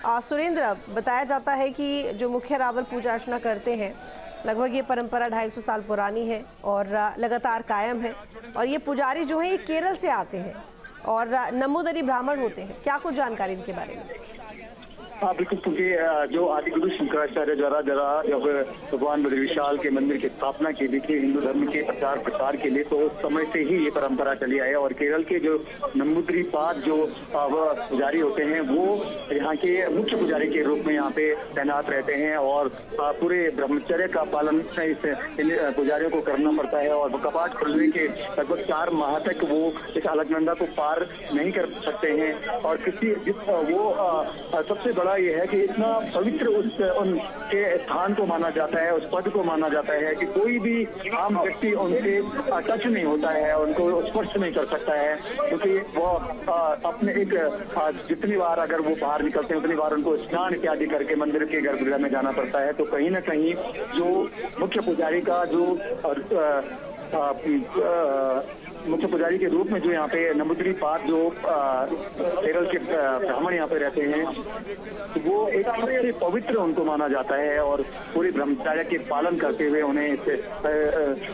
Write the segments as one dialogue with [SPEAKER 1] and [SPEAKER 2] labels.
[SPEAKER 1] सुरेंद्र, बताया जाता है कि जो मुख्य रावल पूजा अर्चना करते हैं, लगभग ये परंपरा 250 साल पुरानी है और लगातार कायम है। और ये पुजारी जो है ये केरल से आते हैं और नंबूदरी ब्राह्मण होते हैं। क्या कुछ जानकारी इनके बारे में?
[SPEAKER 2] हाँ बिल्कुल, क्योंकि जो आदिगुरु शंकराचार्य द्वारा जब भगवान बद्री विशाल के मंदिर की स्थापना की गई थी हिंदू धर्म के प्रचार प्रसार के लिए, तो उस समय से ही ये परंपरा चली आई है। और केरल के जो नंबूदरीपाद जो पुजारी होते हैं वो यहाँ के मुख्य पुजारी के रूप में यहाँ पे तैनात रहते हैं और पूरे ब्रह्मचर्य का पालन इस पुजारियों को करना पड़ता है। और कपाट खुलने के लगभग 4 माह तक वो इस अलकनंदा को पार नहीं कर सकते हैं। और सबसे बड़ा ये है कि इतना पवित्र उनके स्थान को माना जाता है, उस पद को माना जाता है कि कोई भी आम व्यक्ति उनसे टच नहीं होता है, उनको स्पर्श नहीं कर सकता है, क्योंकि वो अपने जितनी बार अगर वो बाहर निकलते हैं उतनी बार उनको स्नान इत्यादि करके मंदिर के गर्भगृह में जाना पड़ता है। तो कहीं ना कहीं जो मुख्य पुजारी का जो मुख्य पुजारी के रूप में जो यहाँ पे नंबूदरीपाद जो केरल के ब्राह्मण यहाँ पे रहते हैं, वो एक सबसे पवित्र उनको माना जाता है और पूरी ब्रह्मचर्य के पालन करते हुए उन्हें इस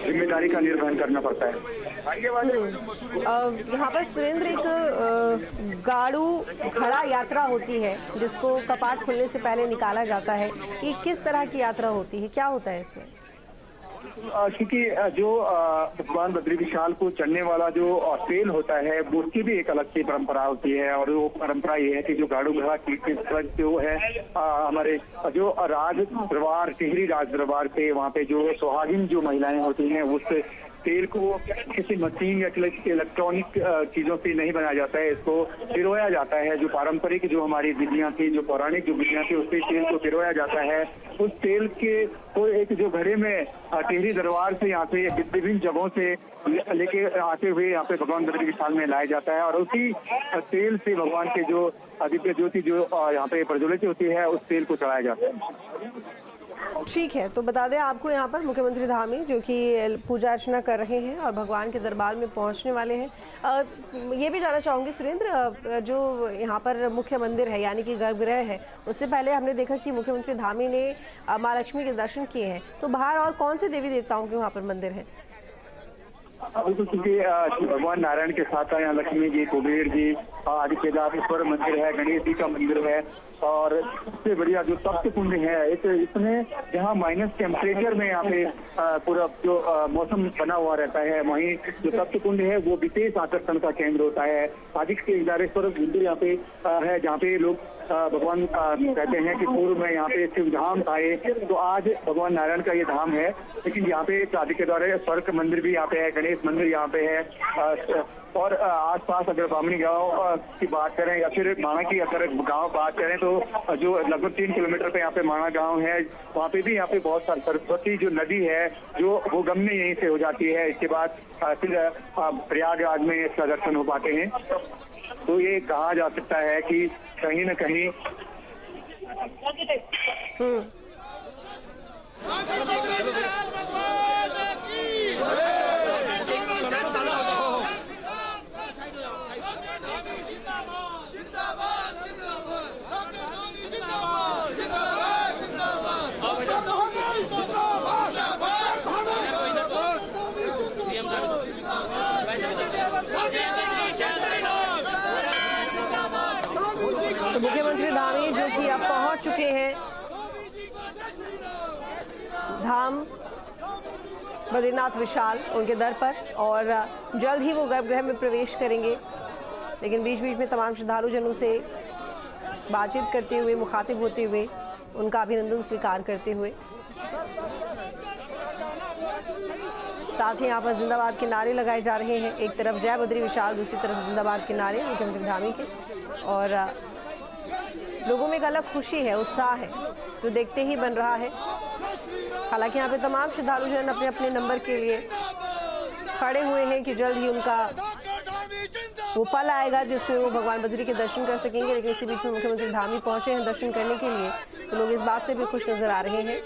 [SPEAKER 2] जिम्मेदारी का निर्वहन करना पड़ता है।
[SPEAKER 1] यहाँ पर सुरेंद्र एक गाड़ू घड़ा यात्रा होती है जिसको कपाट खुलने से पहले निकाला जाता है। ये किस तरह की यात्रा होती है, क्या होता है इसमें?
[SPEAKER 2] क्योंकि जो भगवान बद्री विशाल को चढ़ने वाला जो तेल होता है वो उसकी भी एक अलग सी परंपरा होती है। और वो परंपरा ये है कि जो गाड़ू घड़ा जो है हमारे जो राज दरबार टिहरी राज दरबार से वहाँ पे जो सुहागिन जो महिलाएं होती हैं उस तेल को किसी मशीन या इलेक्ट्रॉनिक चीजों से नहीं बनाया जाता है, इसको पिरोया जाता है। जो पारंपरिक जो हमारी विधियां थी, जो पौराणिक जो विधियां थी, उससे तेल को पिरोया जाता है। उस तेल के को एक जो घड़े में टिहरी दरबार से यहाँ पे विभिन्न जगहों से लेके आते हुए यहाँ पे भगवान बद्री विशाल में लाया जाता है। और उसी तेल से भगवान के जो दिव्य ज्योति जो यहाँ पे प्रज्वलित होती है उस तेल को चढ़ाया जाता है।
[SPEAKER 1] ठीक है, तो बता दें आपको यहाँ पर मुख्यमंत्री धामी जो कि पूजा अर्चना कर रहे हैं और भगवान के दरबार में पहुँचने वाले हैं। ये भी जानना चाहूँगी सुरेंद्र, जो यहाँ पर मुख्य मंदिर है यानी कि गर्भगृह है, उससे पहले हमने देखा कि मुख्यमंत्री धामी ने माँ लक्ष्मी के दर्शन किए हैं, तो बाहर और कौन से देवी देवताओं के वहाँ पर मंदिर हैं?
[SPEAKER 2] बिल्कुल, क्योंकि भगवान नारायण के साथ यहाँ लक्ष्मी जी, कुबेर जी, आदि केदारेश्वर मंदिर है, गणेश जी का मंदिर है। और सबसे बढ़िया जो तप्त कुंड है इसमें जहाँ माइनस टेम्परेचर में यहाँ पे पूरा जो मौसम बना हुआ रहता है, वहीं जो तप्त कुंड है वो विशेष आकर्षण का केंद्र होता है। आदि केदारेश्वर मंदिर यहाँ पे है जहाँ पे लोग भगवान कहते हैं कि पूर्व में यहाँ पे शिव धाम आए, तो आज भगवान नारायण का ये धाम है। लेकिन यहाँ पे आदि केदारेश्वर का मंदिर भी यहाँ पे है, गणेश मंदिर यहाँ पे है। और आसपास अगर बामनी गांव की बात करें या फिर माणा की अगर गांव बात करें तो जो लगभग 3 किलोमीटर पे यहाँ पे माणा गांव है, वहाँ पे भी यहाँ पे बहुत सारी सरस्वती जो नदी है जो वो गमने यहीं से हो जाती है। इसके बाद फिर प्रयागराज में इसका दर्शन हो पाते हैं। तो ये कहा जा सकता है कि कहीं न कहीं
[SPEAKER 1] तो मुख्यमंत्री धामी जो कि अब पहुंच चुके हैं धाम बद्रीनाथ विशाल उनके दर पर, और जल्द ही वो गर्भगृह में प्रवेश करेंगे। लेकिन बीच बीच में तमाम श्रद्धालुजनों से बातचीत करते हुए, मुखातिब होते हुए, उनका अभिनंदन स्वीकार करते हुए, साथ ही यहाँ पर जिंदाबाद के नारे लगाए जा रहे हैं। एक तरफ जय बद्री विशाल, दूसरी तरफ जिंदाबाद के नारे मुख्यमंत्री धामी के। और लोगों में एक अलग खुशी है, उत्साह है जो देखते ही बन रहा है। हालांकि यहाँ पे तमाम श्रद्धालुजन अपने अपने नंबर के लिए खड़े हुए हैं कि जल्द ही उनका वो पल आएगा जिसमें वो भगवान बद्री के दर्शन कर सकेंगे। लेकिन इसी बीच में मुख्यमंत्री धामी पहुंचे हैं दर्शन करने के लिए, तो लोग इस बात से भी खुश नजर आ रहे हैं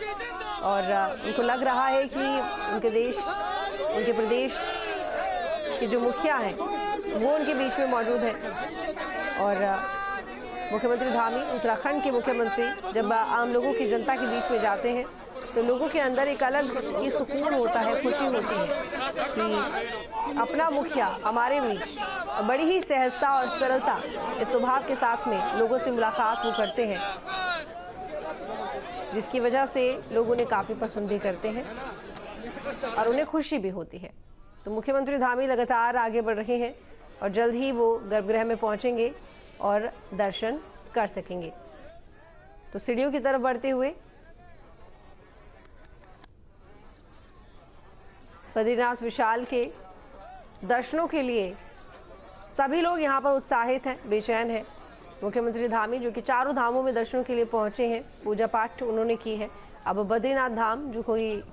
[SPEAKER 1] और उनको लग रहा है कि उनके देश, उनके प्रदेश के जो मुखिया हैं वो उनके बीच में मौजूद है और मुख्यमंत्री धामी, उत्तराखंड के मुख्यमंत्री जब आम लोगों की, जनता के बीच में जाते हैं तो लोगों के अंदर एक अलग ही सुकून होता है, खुशी होती है कि अपना मुखिया हमारे बीच बड़ी ही सहजता और सरलता इस स्वभाव के साथ में लोगों से मुलाकात वो करते हैं, जिसकी वजह से लोग उन्हें काफ़ी पसंद भी करते हैं और उन्हें खुशी भी होती है। तो मुख्यमंत्री धामी लगातार आगे बढ़ रहे हैं और जल्द ही वो गर्भगृह में पहुंचेंगे और दर्शन कर सकेंगे। तो सीढ़ियों की तरफ बढ़ते हुए बद्रीनाथ विशाल के दर्शनों के लिए सभी लोग यहाँ पर उत्साहित हैं, बेचैन हैं। मुख्यमंत्री धामी जो कि चारों धामों में दर्शनों के लिए पहुंचे हैं, पूजा पाठ उन्होंने की है। अब बद्रीनाथ धाम जो कोई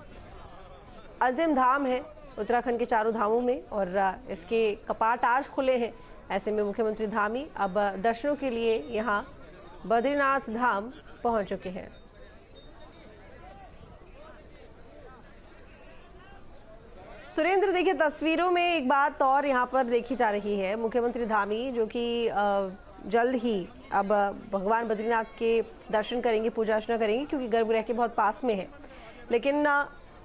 [SPEAKER 1] अंतिम धाम है उत्तराखंड के चारों धामों में और इसके कपाट आज खुले हैं। ऐसे में मुख्यमंत्री धामी अब दर्शनों के लिए यहाँ बद्रीनाथ धाम पहुंच चुके हैं। सुरेंद्र, देखिए तस्वीरों में एक बात और यहाँ पर देखी जा रही है। मुख्यमंत्री धामी जो कि जल्द ही अब भगवान बद्रीनाथ के दर्शन करेंगे, पूजा अर्चना करेंगे, क्योंकि गर्भगृह के बहुत पास में है। लेकिन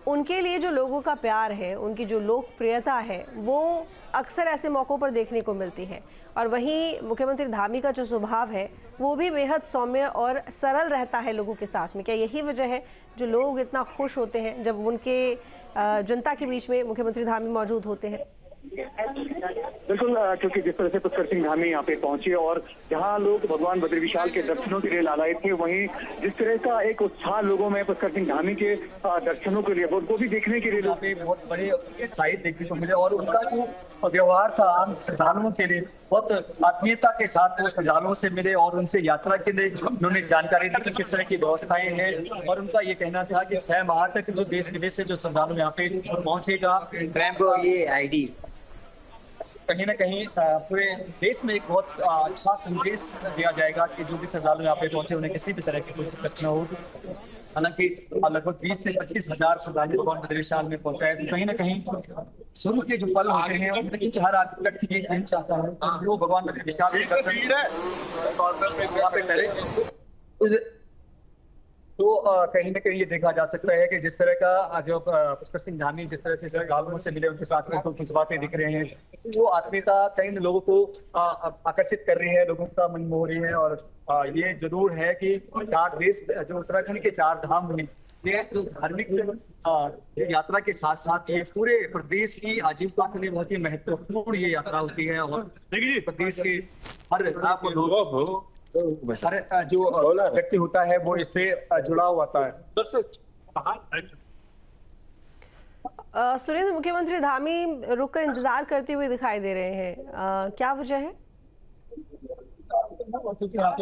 [SPEAKER 1] उनके लिए जो लोगों का प्यार है, उनकी जो लोकप्रियता है, वो अक्सर ऐसे मौक़ों पर देखने को मिलती है। और वहीं मुख्यमंत्री धामी का जो स्वभाव है वो भी बेहद सौम्य और सरल रहता है लोगों के साथ में। क्या यही वजह है जो लोग इतना खुश होते हैं जब उनके जनता के बीच में मुख्यमंत्री धामी मौजूद होते हैं?
[SPEAKER 2] बिल्कुल, क्योंकि जिस तरह से पुष्कर सिंह धामी यहाँ पे पहुंचे और जहाँ लोग भगवान बद्री विशाल के दर्शनों के लिए लालायित थे, वहीं जिस तरह का एक उत्साह लोगों में पुष्कर सिंह धामी के दर्शनों के लिए, वो भी देखने के लिए
[SPEAKER 3] यहाँ पे बहुत बड़े उत्साहित देखने को मिले। और उनका जो व्यवहार था आम श्रद्धालुओं के लिए, बहुत आत्मीयता के साथ वो श्रद्धालुओं से मिले और उनसे यात्रा के लिए उन्होंने जानकारी दी कि किस तरह की व्यवस्थाएं हैं। और उनका ये कहना था कि 6 माह तक जो देश विदेश से जो श्रद्धालु यहाँ पे पहुंचेगा,
[SPEAKER 4] ये आईडी
[SPEAKER 3] कहीं ना कहीं पूरे देश में एक बहुत अच्छा संदेश दिया जाएगा कि जो भी श्रद्धालु यहाँ पे पहुंचे उन्हें किसी भी तरह की कोई दिक्कत न हो। हालांकि लगभग 20 से 25 हजार श्रद्धालु भगवान बद्री विशाल में पहुंचाए, तो कहीं ना कहीं शुरू के जो पल होते हैं उनमें हर आदमी व्यक्ति ये कहना चाहता है वो भगवान बद्री विशाल तो कहीं ना कहीं ये देखा जा सकता है कि जिस तरह का जो पुष्कर सिंह धामी जिस तरह से श्रद्धालुओं से मिले, उनके साथ में खिंचवाते दिख रहे हैं, वो आत्मीयता कई लोगों को आकर्षित कर रही है, लोगों का मन मोह रही है। और ये जरूर है कि 4 देश जो उत्तराखंड के 4 धाम में ये धार्मिक यात्रा के साथ साथ ये पूरे प्रदेश की आजीविका के लिए बहुत ही महत्वपूर्ण ये यात्रा होती है। और प्रदेश के हर सारे जो व्यक्ति होता है वो इससे जुड़ा हुआ होता है।
[SPEAKER 1] सुरेंद्र, मुख्यमंत्री धामी रुककर इंतजार करते हुए दिखाई दे रहे हैं, क्या वजह है?
[SPEAKER 3] क्योंकि यहाँ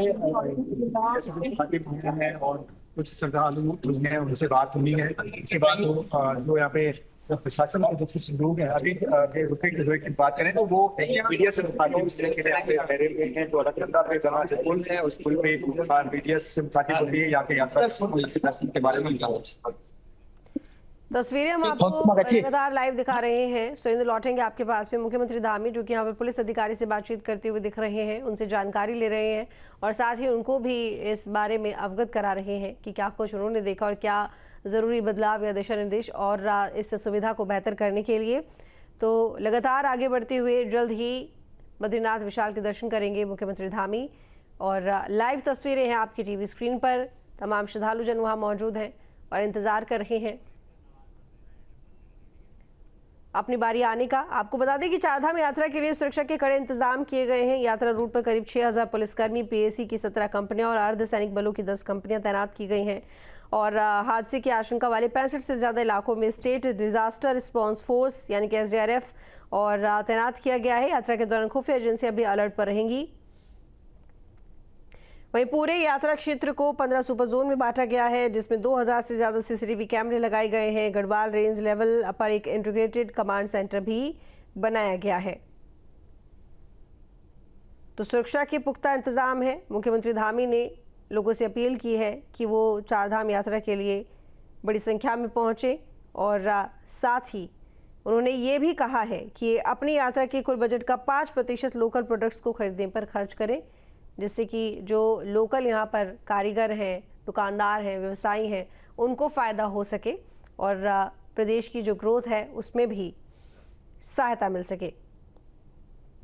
[SPEAKER 3] पे और कुछ श्रद्धालु हैं, उनसे बात हुई है। इसके बाद जो यहाँ पे प्रशासन के जो कुछ लोग हैं अभी रुके हुए की बात करें तो वो मीडिया से मुखातिब इस तरह के ठहरे हुए हैं। जो अलकनंदा पे जहाँ जो पुल है उस पुल पे मीडिया से मुखातिब होती है, यहाँ के यात्रा के बारे में
[SPEAKER 1] तस्वीरें हम आपको लगातार लाइव दिखा रहे हैं। सुरेंद्र, लौटेंगे आपके पास में। मुख्यमंत्री धामी जो कि यहाँ पर पुलिस अधिकारी से बातचीत करते हुए दिख रहे हैं, उनसे जानकारी ले रहे हैं और साथ ही उनको भी इस बारे में अवगत करा रहे हैं कि क्या कुछ उन्होंने देखा और क्या ज़रूरी बदलाव या दिशा निर्देश और इस सुविधा को बेहतर करने के लिए। तो लगातार आगे बढ़ते हुए जल्द ही बद्रीनाथ विशाल के दर्शन करेंगे मुख्यमंत्री धामी। और लाइव तस्वीरें हैं आपकी टीवी स्क्रीन पर। तमाम श्रद्धालुजन वहाँ मौजूद हैं और इंतज़ार कर रहे हैं अपनी बारी आने का। आपको बता दें कि चारधाम यात्रा के लिए सुरक्षा के कड़े इंतजाम किए गए हैं। यात्रा रूट पर करीब 6000 पुलिसकर्मी, पीएसी की 17 कंपनियां और अर्धसैनिक बलों की 10 कंपनियां तैनात की गई हैं। और हादसे की आशंका वाले 65 से ज़्यादा इलाकों में स्टेट डिजास्टर रिस्पांस फोर्स यानी कि SDRF और तैनात किया गया है। यात्रा के दौरान खुफिया एजेंसियां भी अलर्ट पर रहेंगी। वहीं पूरे यात्रा क्षेत्र को 15 सुपर जोन में बांटा गया है, जिसमें 2000 से ज़्यादा CCTV कैमरे लगाए गए हैं। गढ़वाल रेंज लेवल पर एक इंटीग्रेटेड कमांड सेंटर भी बनाया गया है। तो सुरक्षा के पुख्ता इंतजाम है। मुख्यमंत्री धामी ने लोगों से अपील की है कि वो चारधाम यात्रा के लिए बड़ी संख्या में पहुंचे और साथ ही उन्होंने ये भी कहा है कि अपनी यात्रा के कुल बजट का 5% लोकल प्रोडक्ट्स को खरीदने पर खर्च करें, जिससे कि जो लोकल यहाँ पर कारीगर हैं, दुकानदार हैं, व्यवसायी हैं, उनको फ़ायदा हो सके और प्रदेश की जो ग्रोथ है उसमें भी सहायता मिल सके।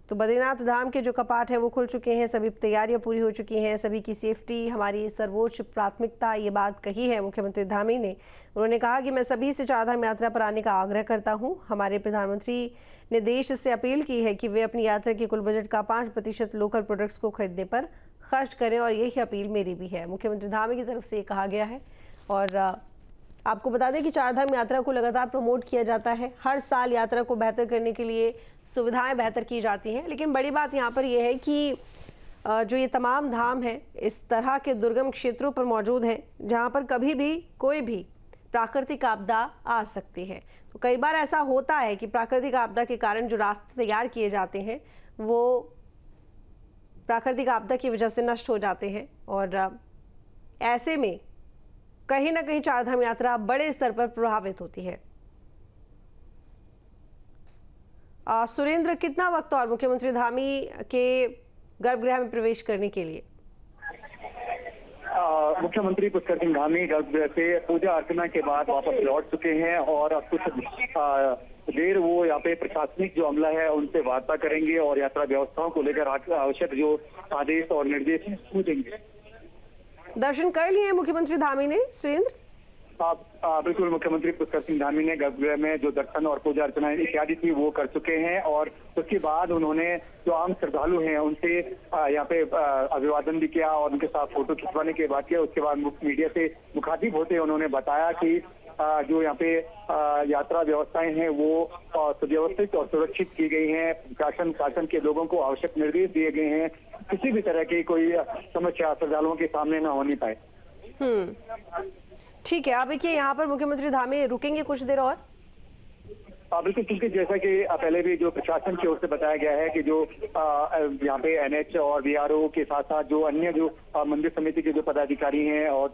[SPEAKER 1] तो बद्रीनाथ धाम के जो कपाट हैं वो खुल चुके हैं, सभी तैयारियां पूरी हो चुकी हैं, सभी की सेफ्टी हमारी सर्वोच्च प्राथमिकता, ये बात कही है मुख्यमंत्री धामी ने। उन्होंने कहा कि मैं सभी से चारधाम यात्रा पर आने का आग्रह करता हूं। हमारे प्रधानमंत्री ने देश से अपील की है कि वे अपनी यात्रा के कुल बजट का 5% लोकल प्रोडक्ट्स को खरीदने पर खर्च करें और यही अपील मेरी भी है, मुख्यमंत्री धामी की तरफ से ये कहा गया है। और आपको बता दें कि चारधाम यात्रा को लगातार प्रमोट किया जाता है। हर साल यात्रा को बेहतर करने के लिए सुविधाएं बेहतर की जाती हैं, लेकिन बड़ी बात यहाँ पर यह है कि जो ये तमाम धाम हैं इस तरह के दुर्गम क्षेत्रों पर मौजूद हैं जहाँ पर कभी भी कोई भी प्राकृतिक आपदा आ सकती है। तो कई बार ऐसा होता है कि प्राकृतिक आपदा के कारण जो रास्ते तैयार किए जाते हैं वो प्राकृतिक आपदा की वजह से नष्ट हो जाते हैं और ऐसे में कहीं ना कहीं चारधाम यात्रा बड़े स्तर पर प्रभावित होती है। सुरेंद्र, कितना वक्त और मुख्यमंत्री धामी के गर्भगृह में प्रवेश करने के लिए?
[SPEAKER 2] मुख्यमंत्री पुष्कर सिंह धामी गर्भगृह से पूजा अर्चना के बाद वापस लौट चुके हैं और अब कुछ देर वो यहाँ पे प्रशासनिक जो अमला है उनसे वार्ता करेंगे और यात्रा व्यवस्थाओं को लेकर आवश्यक जो आदेश और निर्देश पूछेंगे।
[SPEAKER 1] दर्शन कर लिए मुख्यमंत्री धामी ने, सुरेंद्र?
[SPEAKER 2] बिल्कुल, मुख्यमंत्री पुष्कर सिंह धामी ने गर्भगृह में जो दर्शन और पूजा अर्चना इत्यादि थी वो कर चुके हैं और उसके बाद उन्होंने जो आम श्रद्धालु हैं उनसे यहाँ पे अभिवादन भी किया और उनके साथ फोटो खिंचवाने के बाद किया। उसके बाद मीडिया से मुखातिब होते उन्होंने बताया कि जो यहाँ पे यात्रा व्यवस्थाएं हैं वो सुव्यवस्थित और सुरक्षित की गई हैं। शासन के लोगों को आवश्यक निर्देश दिए गए हैं, किसी भी तरह की कोई समस्या श्रद्धालुओं के सामने न होनी पाए।
[SPEAKER 1] ठीक है, आप देखिए यहाँ पर मुख्यमंत्री धामी रुकेंगे कुछ देर और?
[SPEAKER 2] बिल्कुल, क्योंकि जैसा कि पहले भी जो प्रशासन की ओर से बताया गया है कि जो यहाँ पे एनएच और बीआरओ के साथ साथ जो अन्य जो मंदिर समिति के जो पदाधिकारी हैं और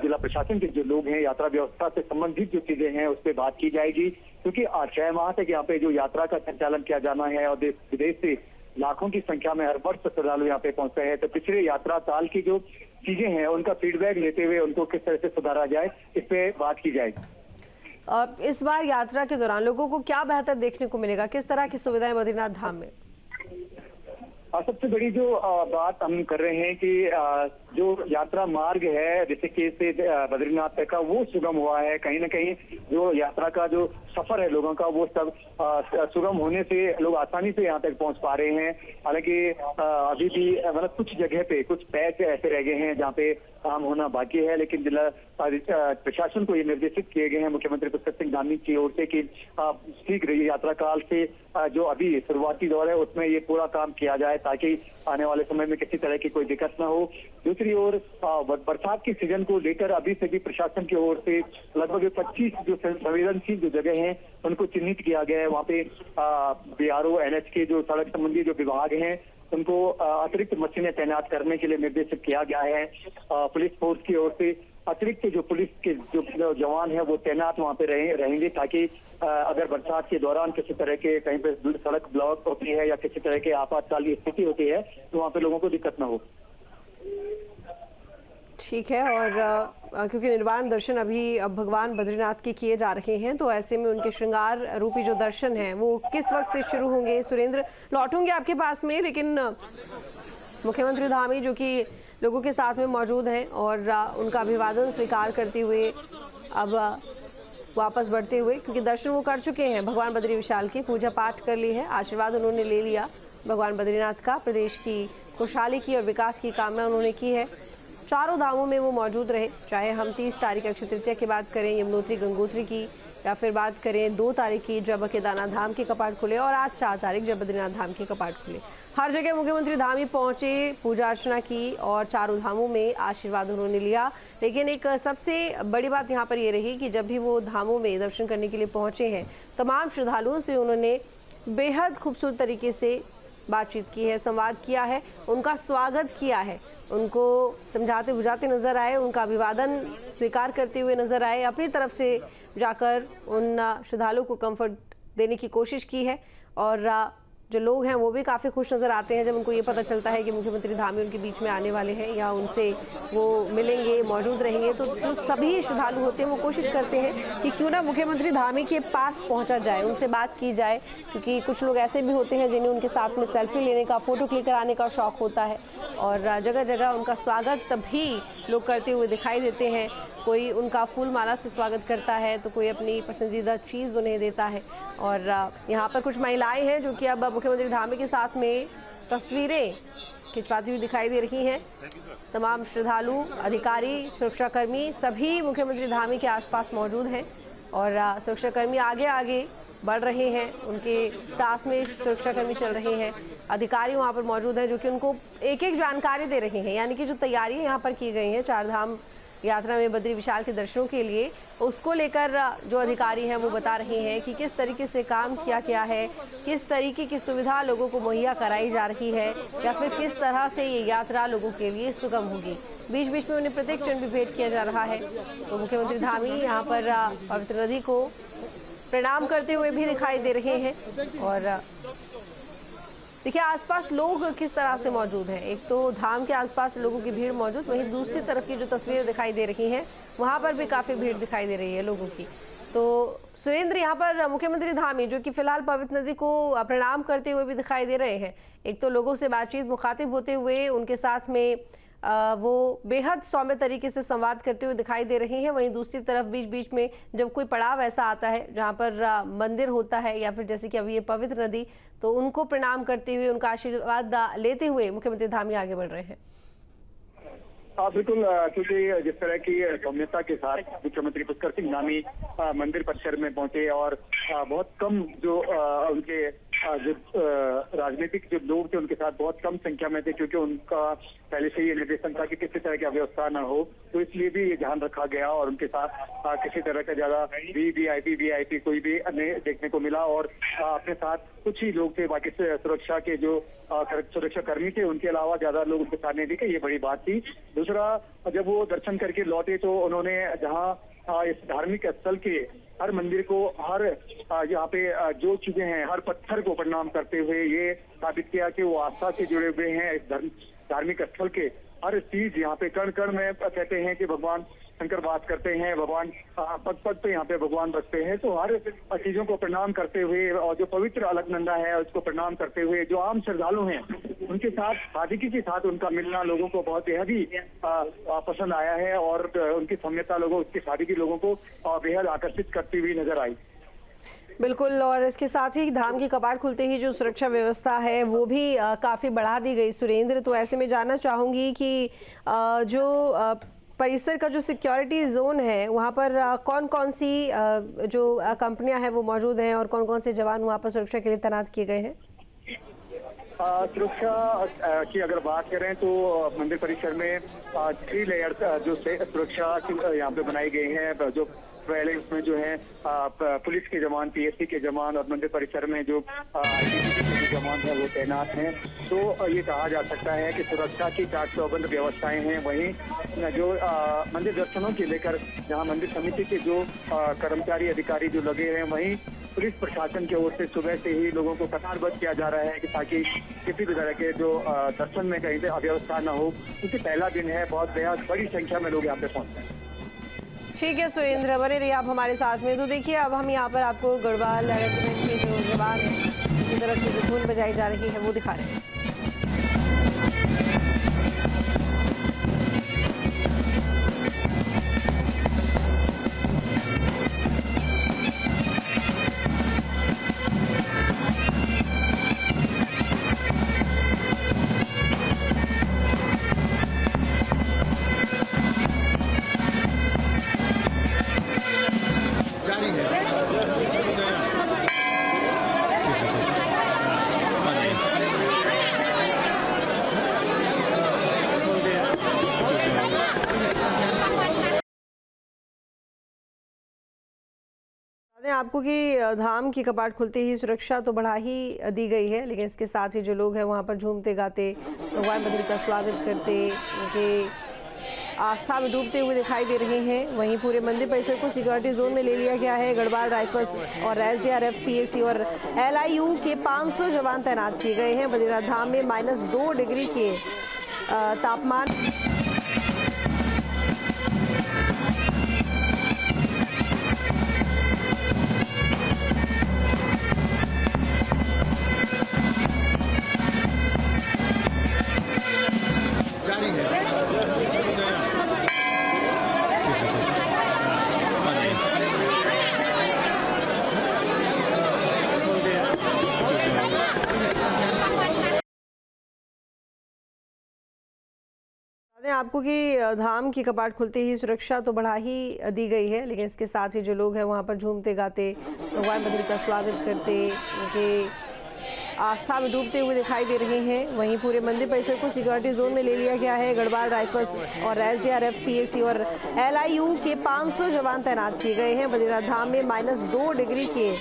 [SPEAKER 2] जिला प्रशासन के जो लोग हैं, यात्रा व्यवस्था से संबंधित जो चीजें हैं उस पर बात की जाएगी। क्योंकि 6 माह तक यहाँ पे जो यात्रा का संचालन किया जाना है और देश विदेश से लाखों की संख्या में हर वर्ष श्रद्धालु यहाँ पे पहुंचते हैं, तो पिछले यात्रा साल की जो चीजें हैं उनका फीडबैक लेते हुए उनको किस तरह से सुधारा जाए, इस पे बात की जाएगी।
[SPEAKER 1] इस बार यात्रा के दौरान लोगों को क्या बेहतर देखने को मिलेगा, किस तरह की सुविधाएं बद्रीनाथ धाम में?
[SPEAKER 2] सबसे बड़ी जो बात हम कर रहे हैं कि जो यात्रा मार्ग है ऋषिकेश से बद्रीनाथ तक का वो सुगम हुआ है। कहीं ना कहीं जो यात्रा का जो सफर है लोगों का वो सब सुगम होने से लोग आसानी से यहाँ तक पहुँच पा रहे हैं। हालांकि अभी भी मतलब कुछ जगह पे कुछ पैच ऐसे रह गए हैं जहाँ पे काम होना बाकी है, लेकिन जिला प्रशासन को ये निर्देशित किए गए हैं मुख्यमंत्री पुष्कर सिंह धामी की ओर से कि शीघ्र यात्रा काल से जो अभी शुरुआती दौर है उसमें ये पूरा काम किया जाए ताकि आने वाले समय में किसी तरह की कोई दिक्कत ना हो। दूसरी ओर बरसात के सीजन को लेकर अभी से भी प्रशासन की ओर से लगभग 25 जो संवेदनशील जो जगह हैं उनको चिन्हित किया गया है। वहाँ पे बीआरओ एनएच के जो सड़क संबंधी जो विभाग हैं उनको अतिरिक्त मशीनें तैनात करने के लिए निर्देशित किया गया है। पुलिस फोर्स की ओर से अतिरिक्त जो पुलिस के जो जवान हैं वो तैनात वहाँ पे रहेंगे ताकि अगर बरसात के दौरान किसी तरह के कहीं पे सड़क ब्लॉक होती है या किसी तरह के आपातकालीन स्थिति होती है तो वहाँ पे लोगों को दिक्कत ना हो।
[SPEAKER 1] ठीक है, और क्योंकि निर्वाण दर्शन अभी अब भगवान बद्रीनाथ के किए जा रहे हैं तो ऐसे में उनके श्रृंगार रूपी जो दर्शन हैं वो किस वक्त से शुरू होंगे? सुरेंद्र, लौटूंगे आपके पास में, लेकिन मुख्यमंत्री धामी जो कि लोगों के साथ में मौजूद हैं और उनका अभिवादन स्वीकार करते हुए अब वापस बढ़ते हुए, क्योंकि दर्शन वो कर चुके हैं भगवान बद्री विशाल की, पूजा पाठ कर ली है, आशीर्वाद उन्होंने ले लिया भगवान बद्रीनाथ का, प्रदेश की खुशहाली की और विकास की कामना उन्होंने की है। चारों धामों में वो मौजूद रहे, चाहे हम 30 तारीख अक्षय तृतीया की बात करें, यमुनोत्री गंगोत्री की, या फिर बात करें 2 तारीख की जब केदारनाथ धाम के कपाट खुले और आज 4 तारीख जब बद्रीनाथ धाम के कपाट खुले। हर जगह मुख्यमंत्री धामी पहुंचे, पूजा अर्चना की और चारों धामों में आशीर्वाद उन्होंने लिया। लेकिन एक सबसे बड़ी बात यहाँ पर ये रही कि जब भी वो धामों में दर्शन करने के लिए पहुंचे हैं तमाम श्रद्धालुओं से उन्होंने बेहद खूबसूरत तरीके से बातचीत की है, संवाद किया है, उनका स्वागत किया है, उनको समझाते बुझाते नजर आए, उनका अभिवादन स्वीकार करते हुए नजर आए, अपनी तरफ से जाकर उन श्रद्धालुओं को कंफर्ट देने की कोशिश की है और जो लोग हैं वो भी काफ़ी खुश नज़र आते हैं जब उनको ये पता चलता है कि मुख्यमंत्री धामी उनके बीच में आने वाले हैं या उनसे वो मिलेंगे, मौजूद रहेंगे। तो जो सभी श्रद्धालु होते हैं वो कोशिश करते हैं कि क्यों ना मुख्यमंत्री धामी के पास पहुंचा जाए, उनसे बात की जाए, क्योंकि कुछ लोग ऐसे भी होते हैं जिन्हें उनके साथ में सेल्फी लेने का, फ़ोटो क्लिक कराने का शौक़ होता है और जगह जगह उनका स्वागत भी लोग करते हुए दिखाई देते हैं। कोई उनका फूल माला से स्वागत करता है तो कोई अपनी पसंदीदा चीज़ उन्हें देता है। और यहाँ पर कुछ महिलाएं हैं जो कि अब मुख्यमंत्री धामी के साथ में तस्वीरें खिंचवाती हुई दिखाई दे रही हैं। तमाम श्रद्धालु, अधिकारी, सुरक्षाकर्मी सभी मुख्यमंत्री धामी के आसपास मौजूद हैं और सुरक्षाकर्मी आगे आगे बढ़ रहे हैं, उनके साथ में सुरक्षाकर्मी चल रहे हैं, अधिकारी वहाँ पर मौजूद हैं जो कि उनको एक एक जानकारी दे रहे हैं। यानी कि जो तैयारियाँ यहाँ पर की गई हैं चारधाम यात्रा में बद्री विशाल के दर्शनों के लिए, उसको लेकर जो अधिकारी हैं वो बता रहे हैं कि किस तरीके से काम किया गया है, किस तरीके की सुविधा लोगों को मुहैया कराई जा रही है या फिर किस तरह से ये यात्रा लोगों के लिए सुगम होगी। बीच बीच में उन्हें प्रत्येक क्षण भी भेंट किया जा रहा है। तो मुख्यमंत्री धामी यहाँ पर पवित्र नदी को प्रणाम करते हुए भी दिखाई दे रहे हैं और देखिए आसपास लोग किस तरह से मौजूद हैं। एक तो धाम के आसपास लोगों की भीड़ मौजूद, वहीं दूसरी तरफ की जो तस्वीरें दिखाई दे रही हैं वहाँ पर भी काफ़ी भीड़ दिखाई दे रही है लोगों की। तो सुरेंद्र, यहाँ पर मुख्यमंत्री धामी जो कि फिलहाल पवित्र नदी को प्रणाम करते हुए भी दिखाई दे रहे हैं। एक तो लोगों से बातचीत, मुखातिब होते हुए उनके साथ में वो बेहद सौम्य तरीके से संवाद करते हुए दिखाई दे रही हैं। वहीं दूसरी तरफ बीच बीच में जब कोई पड़ाव ऐसा आता है जहाँ पर मंदिर होता है या फिर जैसे कि अभी ये पवित्र नदी, तो उनको प्रणाम करते हुए, उनका आशीर्वाद लेते हुए मुख्यमंत्री धामी आगे बढ़ रहे हैं।
[SPEAKER 2] बिल्कुल, क्योंकि जिस तरह की सौम्यता के साथ मुख्यमंत्री पुष्कर सिंह धामी मंदिर परिसर में पहुंचे और बहुत कम जो उनके जो राजनीतिक जो लोग थे उनके साथ बहुत कम संख्या में थे, क्योंकि उनका पहले से ये निर्देशन था कि किसी तरह की अव्यवस्था न हो, तो इसलिए भी ये ध्यान रखा गया और उनके साथ किसी तरह का ज्यादा वीआईपी कोई भी नहीं देखने को मिला। और अपने साथ कुछ ही लोग थे, बाकी सुरक्षा के जो सुरक्षा कर्मी थे उनके अलावा ज्यादा लोग उनके साथ नहीं दिखे, ये बड़ी बात थी। दूसरा, जब वो दर्शन करके लौटे तो उन्होंने जहाँ इस धार्मिक स्थल के हर मंदिर को, हर यहाँ पे जो चीजें हैं, हर पत्थर को प्रणाम करते हुए ये साबित किया कि वो आस्था से जुड़े हुए हैं। इस धार्मिक स्थल के हर चीज यहाँ पे कण कण में कहते हैं कि भगवान शंकर वास करते हैं, भगवान पग पग पे यहाँ पे भगवान बसते हैं। तो हर चीजों को प्रणाम करते हुए और जो पवित्र अलकनंदा है उसको प्रणाम करते हुए जो आम श्रद्धालु हैं उनके साथ सादगी के साथ उनका मिलना लोगों को बहुत बेहद ही पसंद आया है और उनकी सौम्यता लोगों, उसकी सादगी लोगों को बेहद आकर्षित करती हुई नजर आई।
[SPEAKER 1] बिल्कुल, और इसके साथ ही धाम के कपाट खुलते ही जो सुरक्षा व्यवस्था है वो भी काफ़ी बढ़ा दी गई। सुरेंद्र, तो ऐसे में जानना चाहूँगी कि जो परिसर का जो सिक्योरिटी जोन है वहाँ पर कौन कौन सी जो कंपनियां हैं वो मौजूद हैं और कौन कौन से जवान वहाँ पर सुरक्षा के लिए तैनात किए गए हैं?
[SPEAKER 2] सुरक्षा की अगर बात करें तो मंदिर परिसर में 3 लेयर जो सुरक्षा यहाँ पे बनाई गई है। जो पहले उसमें जो है पुलिस के जवान, पीएससी के जवान और मंदिर परिसर में जो के जवान है वो तैनात हैं। तो ये कहा जा सकता है कि सुरक्षा की चाक चौबंद व्यवस्थाएं हैं। वहीं जो मंदिर दर्शनों के लेकर जहां मंदिर समिति के जो कर्मचारी, अधिकारी जो लगे हैं, वहीं पुलिस प्रशासन की ओर से सुबह से ही लोगों को कतारबद्ध किया जा रहा है कि ताकि किसी भी तरह के जो दर्शन में कहीं से अव्यवस्था न हो, क्योंकि पहला दिन है, बहुत बेहद बड़ी संख्या में लोग यहाँ पे पहुंचते हैं।
[SPEAKER 1] ठीक है सुरेंद्र, बने रहिए आप हमारे साथ में। तो देखिए अब हम यहाँ पर आपको गढ़वाल रेजिमेंट के जो जवान हैं की तरफ से जो धुन बजाई जा रही है वो दिखा रहे हैं। आपको कि धाम की कपाट खुलते ही सुरक्षा तो बढ़ा ही दी गई है, लेकिन इसके साथ ही जो लोग हैं वहाँ पर झूमते गाते भगवान बद्री का स्वागत करते, उनके आस्था में डूबते हुए दिखाई दे रहे हैं। वहीं पूरे मंदिर परिसर को सिक्योरिटी जोन में ले लिया गया है। गढ़वाल राइफल्स और एसडीआरएफ, पीएसी और एलआईयू के 500 जवान तैनात किए गए हैं। बद्रीनाथ धाम में -2 डिग्री के तापमान आपको कि धाम की कपाट खुलते ही सुरक्षा तो बढ़ा ही दी गई है, लेकिन इसके साथ ही जो लोग हैं वहाँ पर झूमते गाते भगवान बद्री का स्वागत करते, उनके आस्था में डूबते हुए दिखाई दे रहे हैं। वहीं पूरे मंदिर परिसर को सिक्योरिटी जोन में ले लिया गया है। गढ़वाल राइफल्स और एसडीआरएफ, पीएसी और एलआईयू के 500 जवान तैनात किए गए हैं। बद्रीनाथ धाम में -2 डिग्री के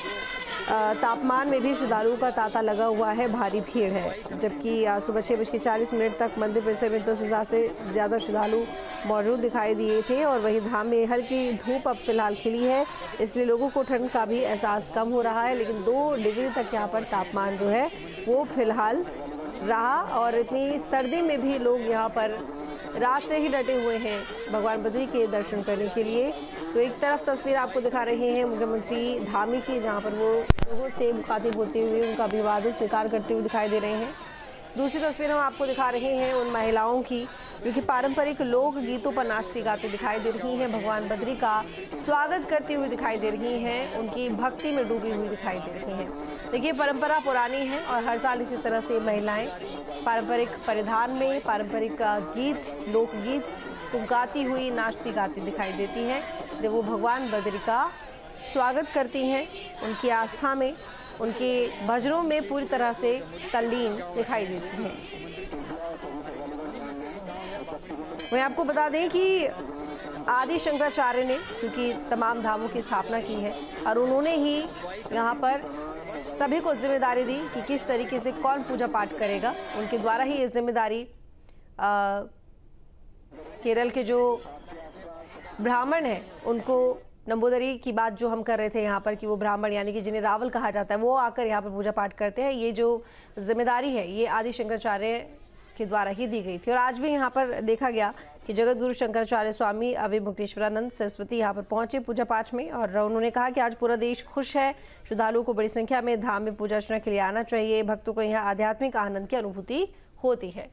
[SPEAKER 1] तापमान में भी श्रद्धालुओं का तांता लगा हुआ है, भारी भीड़ है। जबकि सुबह 6:40 तक मंदिर परिसर में 10,000 से ज़्यादा श्रद्धालु मौजूद दिखाई दिए थे। और वहीं धाम में हल्की धूप अब फिलहाल खिली है, इसलिए लोगों को ठंड का भी एहसास कम हो रहा है। लेकिन 2 डिग्री तक यहाँ पर तापमान जो है वो फिलहाल रहा और इतनी सर्दी में भी लोग यहाँ पर रात से ही डटे हुए हैं भगवान बद्री के दर्शन करने के लिए। तो एक तरफ तस्वीर आपको दिखा रहे हैं मुख्यमंत्री धामी की, जहां पर वो लोगों से मुखातिब होते हुए उनका अभिवादन स्वीकार करते हुए दिखाई दे रहे हैं। दूसरी तस्वीर हम आपको दिखा रहे हैं उन महिलाओं की जो कि पारंपरिक लोक गीतों पर नाचती गाती दिखाई दे रही हैं, भगवान बद्री का स्वागत करती हुई दिखाई दे रही हैं, उनकी भक्ति में डूबी हुई दिखाई दे रही हैं। देखिए, परंपरा पुरानी है और हर साल इसी तरह से महिलाएं पारंपरिक परिधान में पारंपरिक गीत, लोकगीत को गाती हुई, नाचती गाती दिखाई देती हैं, जब वो भगवान बद्री का स्वागत करती हैं। उनकी आस्था में, उनके भजनों में पूरी तरह से तल्लीन दिखाई देती हैं। वहीं आपको बता दें कि आदि शंकराचार्य ने क्योंकि तमाम धामों की स्थापना की है और उन्होंने ही यहाँ पर सभी को जिम्मेदारी दी कि किस तरीके से कौन पूजा पाठ करेगा। उनके द्वारा ही ये जिम्मेदारी केरल के जो ब्राह्मण हैं उनको, नंबूदरी की बात जो हम कर रहे थे यहाँ पर कि वो ब्राह्मण यानी कि जिन्हें रावल कहा जाता है, वो आकर यहाँ पर पूजा पाठ करते हैं। ये जो जिम्मेदारी है ये आदि शंकराचार्य के द्वारा ही दी गई थी। और आज भी यहाँ पर देखा गया कि जगत गुरु शंकराचार्य स्वामी अविमुक्तेश्वरानंद सरस्वती यहाँ पर पहुंचे पूजा पाठ में और उन्होंने कहा कि आज पूरा देश खुश है, श्रद्धालुओं को बड़ी संख्या में धाम में पूजा अर्चना के लिए आना चाहिए, भक्तों को यहाँ आध्यात्मिक आनंद की अनुभूति होती है।